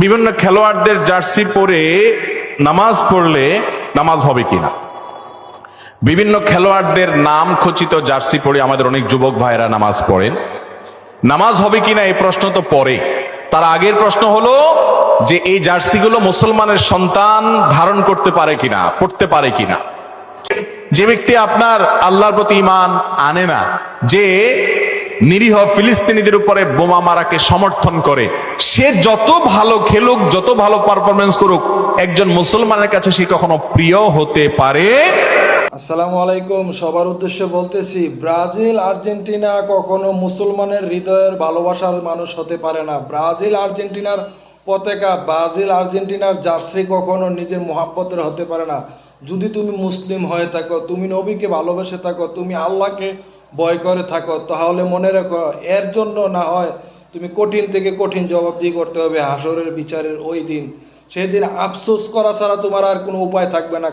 বিভিন্ন খেলোয়াড়দের জার্সি পরে নামাজ পড়লে নামাজ হবে কিনা। বিভিন্ন খেলোয়াড়দের নাম খচিত জার্সি পরে আমাদের অনেক যুবক ভাইরা নামাজ পড়েন, নামাজ হবে কিনা এই প্রশ্ন তো পরে। তার আগের প্রশ্ন হলো যে এই জার্সিগুলো মুসলমানের সন্তান ধারণ করতে পারে কিনা, পড়তে পারে কিনা। যে ব্যক্তি আপনার আল্লাহর প্রতি ঈমান আনে না, যে নিরীহ ফিলিস্তিনিদের উপরে বোমা মারাকে সমর্থন করে, সে যত ভালো খেলুক, যত ভালো পারফরমেন্স করুক, একজন মুসলমানের কাছে সে কখনো প্রিয় হতে পারে। আসসালামু আলাইকুম। সবার উদ্দেশ্যে বলতেছি, ব্রাজিল আর্জেন্টিনা কখনো মুসলমানের হৃদয়ের ভালোবাসার মানুষ হতে পারে না। ব্রাজিল আর্জেন্টিনার পতাকা, ব্রাজিল আর্জেন্টিনার জার্সি কখনো নিজের মোহাব্বতের হতে পারে না। যদি তুমি মুসলিম হয়ে থাকো, তুমি নবীকে ভালোবেসে থাকো, তুমি আল্লাহকে ভয় করে থাকো, তাহলে মনে রাখো এর জন্য না হয় তুমি কঠিন থেকে কঠিন জবাবদিহি করতে হবে হাসরের বিচারের ওই দিন। সেই দিন আফসোস করা ছাড়া তোমার আর কোনো উপায় থাকবে না।